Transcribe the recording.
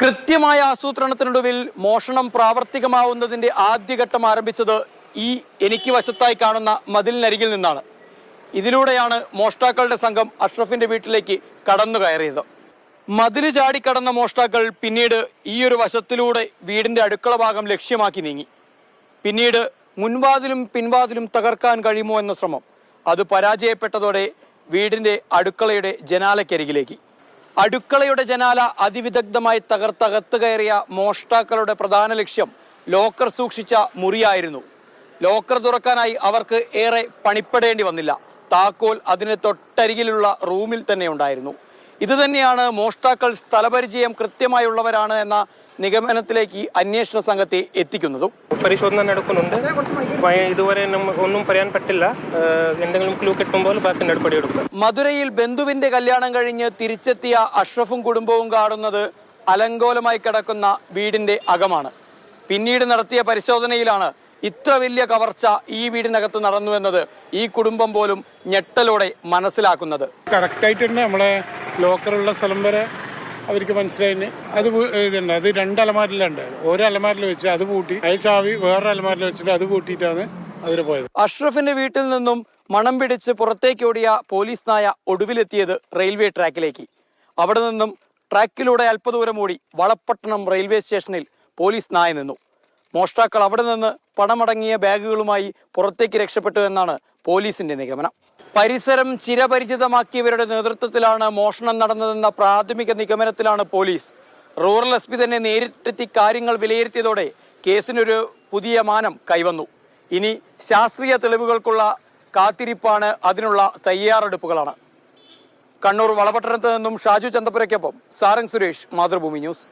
കൃത്യമായ ആസൂത്രണത്തിനൊടുവിൽ മോഷണം പ്രാവർത്തികമാവുന്നതിന്റെ ആദ്യഘട്ടം ആരംഭിച്ചത് ഈ എനിക്ക് വശത്തായി കാണുന്ന മതിലിനരികിൽ നിന്നാണ്. ഇതിലൂടെയാണ് മോഷ്ടാക്കളുടെ സംഘം അഷ്റഫിന്റെ വീട്ടിലേക്ക് കടന്നു കയറിയത്. മതില് ചാടിക്കടന്ന മോഷ്ടാക്കൾ പിന്നീട് ഈ ഒരു വശത്തിലൂടെ വീടിന്റെ അടുക്കള ഭാഗം ലക്ഷ്യമാക്കി നീങ്ങി. പിന്നീട് മുൻവാതിലും പിൻവാതിലും തകർക്കാൻ കഴിയുമോ എന്ന ശ്രമം അത് പരാജയപ്പെട്ടതോടെ വീടിന്റെ അടുക്കളയുടെ ജനാലക്കരികിലേക്ക്. അടുക്കളയുടെ ജനാല അതിവിദഗ്ധമായി തകർത്തകത്ത് കയറിയ മോഷ്ടാക്കളുടെ പ്രധാന ലക്ഷ്യം ലോക്കർ സൂക്ഷിച്ച മുറിയായിരുന്നു. ലോക്കർ തുറക്കാനായി അവർക്ക് ഏറെ പണിപ്പെടേണ്ടി വന്നില്ല. താക്കോൽ അതിന് തൊട്ടരികിലുള്ള റൂമിൽ തന്നെ ഉണ്ടായിരുന്നു. ഇത് തന്നെയാണ് മോഷ്ടാക്കൾ സ്ഥലപരിചയം കൃത്യമായുള്ളവരാണ് എന്ന നിഗമനത്തിലേക്ക് അന്വേഷണ സംഘത്തെ എത്തിക്കുന്നതും. പരിശോധന നടക്കുന്നുണ്ട്. ഇതുവരെ ഒന്നും പറയാൻ പറ്റില്ല. എന്തെങ്കിലും ക്ലൂ കിട്ടുമ്പോൾ ബാക്കി നടപടിയെടുക്കും. മധുരയിൽ ബന്ധുവിന്റെ കല്യാണം കഴിഞ്ഞ് തിരിച്ചെത്തിയ അഷ്റഫും കുടുംബവും കാണുന്നത് അലങ്കോലമായി കിടക്കുന്ന വീടിന്റെ അകമാണ്. പിന്നീട് നടത്തിയ പരിശോധനയിലാണ് ഇത്ര വലിയ കവർച്ച ഈ വീടിനകത്ത് നടന്നുവെന്നത് ഈ കുടുംബം പോലും ഞെട്ടലോടെ മനസ്സിലാക്കുന്നത്. കറക്റ്റായിട്ട് തന്നെ നമ്മളെ ലോക്കറുള്ള സ്ഥലം വരെ അവർക്ക് മനസ്സിലായിന്. അത് ഇതുണ്ട്, അത് 2 അലമാരിലുണ്ട്. ഒരു അലമാരിൽ വെച്ച് അത് പൂട്ടി, ചാവി വേറൊരു അലമാരിൽ വെച്ചിട്ട് അത് പൂട്ടിയിട്ടാണ് അവർ പോയത്. അഷ്റഫിന്റെ വീട്ടിൽ നിന്നും മണം പിടിച്ച് പുറത്തേക്കോടിയ പോലീസ് നായ ഒടുവിലെത്തിയത് റെയിൽവേ ട്രാക്കിലേക്ക്. അവിടെ നിന്നും ട്രാക്കിലൂടെ അല്പദൂരം ഓടി വളപട്ടണം റെയിൽവേ സ്റ്റേഷനിൽ പോലീസ് നായ നിന്നു. മോഷ്ടാക്കൾ അവിടെ നിന്ന് പണമടങ്ങിയ ബാഗുകളുമായി പുറത്തേക്ക് രക്ഷപ്പെട്ടു എന്നാണ് പോലീസിന്റെ നിഗമനം. പരിസരം ചിരപരിചിതമാക്കിയവരുടെ നേതൃത്വത്തിലാണ് മോഷണം നടന്നതെന്ന പ്രാഥമിക നിഗമനത്തിലാണ് പോലീസ്. റൂറൽ SP തന്നെ നേരിട്ടെത്തി കാര്യങ്ങൾ വിലയിരുത്തിയതോടെ കേസിനൊരു പുതിയ മാനം കൈവന്നു. ഇനി ശാസ്ത്രീയ തെളിവുകൾക്കുള്ള കാത്തിരിപ്പാണ്, അതിനുള്ള തയ്യാറെടുപ്പുകളാണ്. കണ്ണൂർ വളപട്ടണത്ത് നിന്നും ഷാജു ചന്തപുരയ്ക്കൊപ്പം സാരംഗ് സുരേഷ്, മാതൃഭൂമി ന്യൂസ്.